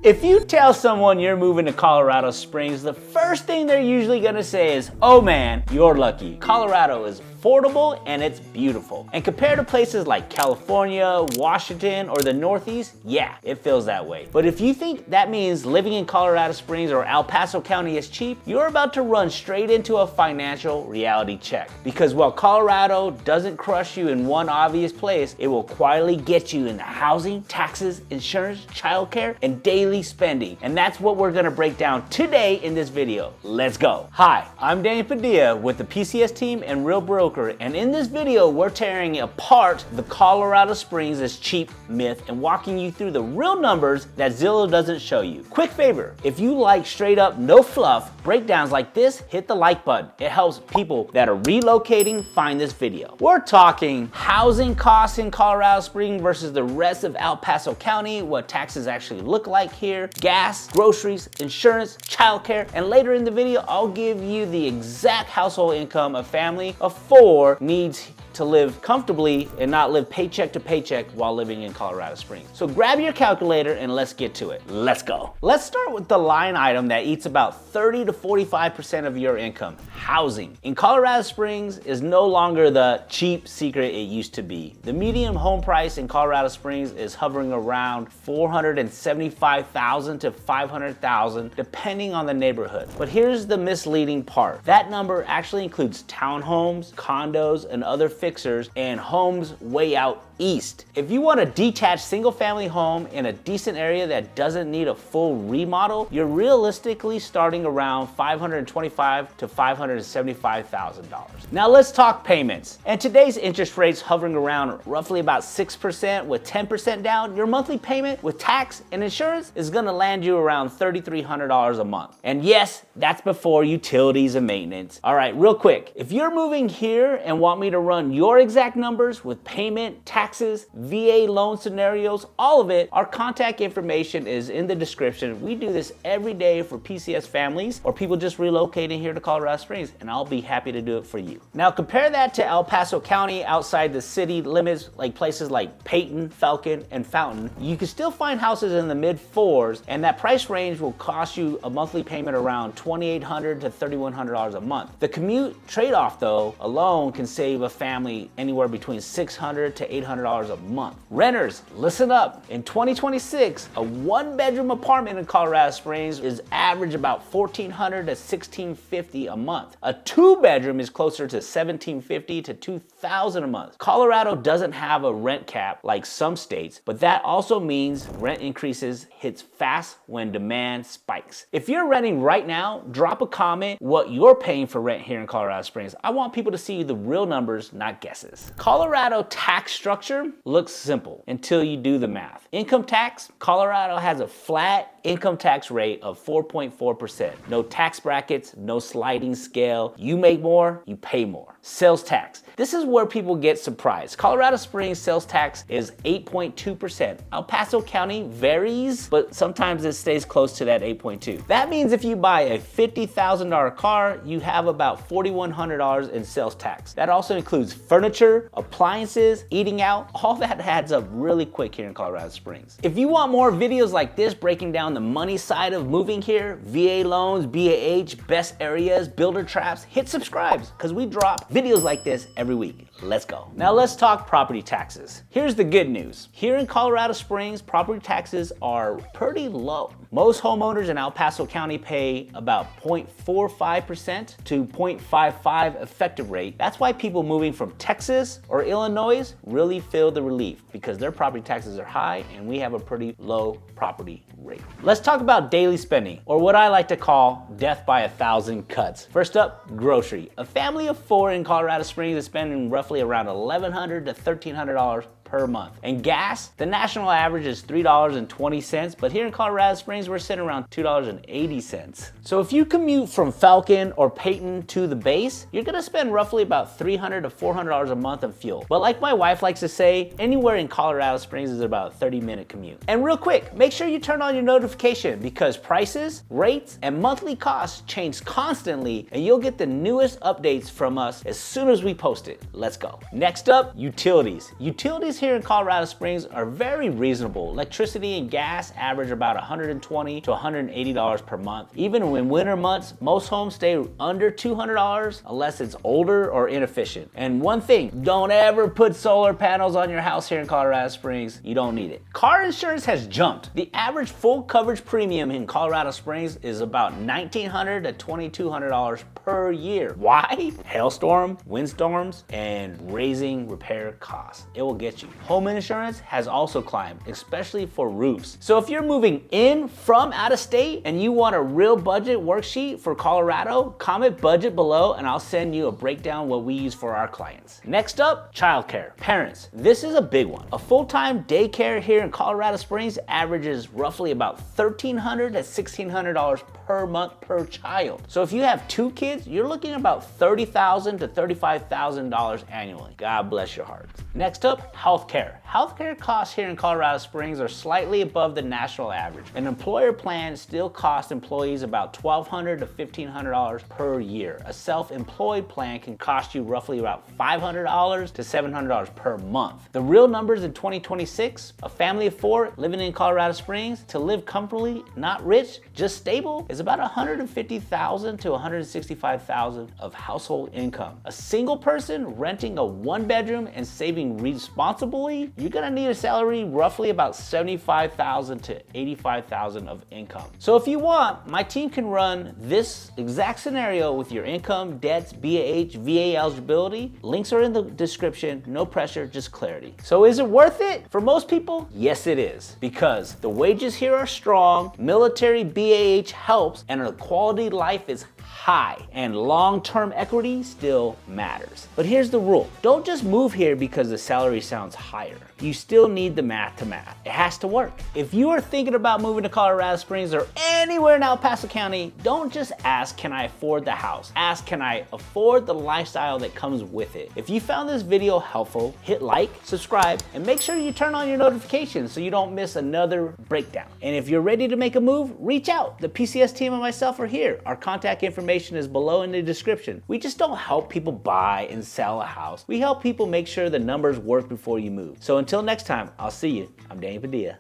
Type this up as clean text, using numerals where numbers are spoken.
If you tell someone you're moving to Colorado Springs, the first thing they're usually gonna say is, oh man, you're lucky. Colorado is affordable and it's beautiful. And compared to places like California, Washington, or the Northeast, yeah, it feels that way. But if you think that means living in Colorado Springs or El Paso County is cheap, you're about to run straight into a financial reality check. Because while Colorado doesn't crush you in one obvious place, it will quietly get you into housing, taxes, insurance, childcare, and daily spending. And that's what we're gonna break down today in this video. Let's go. Hi, I'm Daniel Padilla with the PCS team and Real Broker, and in this video, we're tearing apart the Colorado Springs is cheap myth and walking you through the real numbers that Zillow doesn't show you. Quick favor, if you like straight up, no fluff breakdowns like this, hit the like button. It helps people that are relocating find this video. We're talking housing costs in Colorado Springs versus the rest of El Paso County, what taxes actually look like here, gas, groceries, insurance, childcare, and later in the video, I'll give you the exact household income a family of 4 needs to live comfortably and not live paycheck to paycheck while living in Colorado Springs. So grab your calculator and let's get to it. Let's go. Let's start with the line item that eats about 30 to 45% of your income, housing. In Colorado Springs is no longer the cheap secret it used to be. The median home price in Colorado Springs is hovering around $475,000 to $500,000 depending on the neighborhood. But here's the misleading part. That number actually includes townhomes, condos, and other fixers and homes way out east. If you want a detached single family home in a decent area that doesn't need a full remodel, you're realistically starting around $525,000 to $575,000. Now let's talk payments. And today's interest rates hovering around roughly about 6% with 10% down, your monthly payment with tax and insurance is gonna land you around $3,300 a month. And yes, that's before utilities and maintenance. All right, real quick, if you're moving here and want me to run your exact numbers with payment, taxes, VA loan scenarios, all of it, our contact information is in the description. We do this every day for PCS families or people just relocating here to Colorado Springs, and I'll be happy to do it for you. Now compare that to El Paso County outside the city limits, like places like Peyton, Falcon, and Fountain. You can still find houses in the mid 4s, and that price range will cost you a monthly payment around $2,800 to $3,100 a month. The commute trade-off though alone can save a family anywhere between $600 to $800 a month. Renters, listen up. In 2026, a 1-bedroom apartment in Colorado Springs is average about $1,400 to $1,650 a month. A 2-bedroom is closer to $1,750 to $2,000 a month. Colorado doesn't have a rent cap like some states, but that also means rent increases hits fast when demand spikes. If you're renting right now, drop a comment what you're paying for rent here in Colorado Springs. I want people to see the real numbers, not guesses. Colorado tax structure looks simple until you do the math. Income tax, Colorado has a flat income tax rate of 4.4%. No tax brackets, no sliding scale. You make more, you pay more. Sales tax. This is where people get surprised. Colorado Springs sales tax is 8.2%. El Paso County varies, but sometimes it stays close to that 8.2. That means if you buy a $50,000 car, you have about $4,100 in sales tax. That also includes furniture, appliances, eating out. All that adds up really quick here in Colorado Springs. If you want more videos like this breaking down the money side of moving here, VA loans, BAH, best areas, builder traps, hit subscribe because we drop videos like this every week. Let's go. Now let's talk property taxes. Here's the good news. Here in Colorado Springs, property taxes are pretty low. Most homeowners in El Paso County pay about 0.45% to 0.55 effective rate. That's why people moving from Texas or Illinois really feel the relief because their property taxes are high and we have a pretty low property rate. Let's talk about daily spending, or what I like to call death by 1,000 cuts. First up, grocery. A family of 4 in Colorado Springs is spending roughly around $1,100 to $1,300 per month. And gas, the national average is $3.20, but here in Colorado Springs, we're sitting around $2.80. So if you commute from Falcon or Peyton to the base, you're gonna spend roughly about $300 to $400 a month on fuel. But like my wife likes to say, anywhere in Colorado Springs is about a 30-minute commute. And real quick, make sure you turn on your notification because prices, rates, and monthly costs change constantly, and you'll get the newest updates from us as soon as we post it. Let's go. Next up, utilities. Utilities Things here in Colorado Springs are very reasonable. Electricity and gas average about $120 to $180 per month. Even in winter months, most homes stay under $200 unless it's older or inefficient. And one thing, don't ever put solar panels on your house here in Colorado Springs. You don't need it. Car insurance has jumped. The average full coverage premium in Colorado Springs is about $1,900 to $2,200 per year. Why? Hailstorm, windstorms, and raising repair costs. It will get you. Home insurance has also climbed, especially for roofs. So if you're moving in from out of state and you want a real budget worksheet for Colorado, comment budget below and I'll send you a breakdown what we use for our clients. Next up, childcare. Parents, this is a big one. A full-time daycare here in Colorado Springs averages roughly about $1,300 to $1,600 per month per child. So if you have 2 kids, you're looking at about $30,000 to $35,000 annually. God bless your heart. Next up, healthcare. Healthcare costs here in Colorado Springs are slightly above the national average. An employer plan still costs employees about $1,200 to $1,500 per year. A self-employed plan can cost you roughly about $500 to $700 per month. The real numbers in 2026, a family of 4 living in Colorado Springs to live comfortably, not rich, just stable, is about $150,000 to $165,000 of household income. A single person renting a 1-bedroom and saving responsibly, you're gonna need a salary roughly about $75,000 to $85,000 of income. So if you want, my team can run this exact scenario with your income, debts, BAH, VA eligibility. Links are in the description. No pressure, just clarity. So is it worth it? For most people, yes it is, because the wages here are strong, military BAH helps, and the quality of life is high, and long-term equity still matters. But here's the rule. Don't just move here because the salary sounds higher. You still need the math to math. It has to work. If you are thinking about moving to Colorado Springs or anywhere in El Paso County, don't just ask, can I afford the house? Ask, can I afford the lifestyle that comes with it? If you found this video helpful, hit like, subscribe, and make sure you turn on your notifications so you don't miss another breakdown. And if you're ready to make a move, reach out. The PCS team and myself are here. Our contact information is below in the description. We just don't help people buy and sell a house. We help people make sure the numbers work before you move. So until next time, I'll see you. I'm Danny Padilla.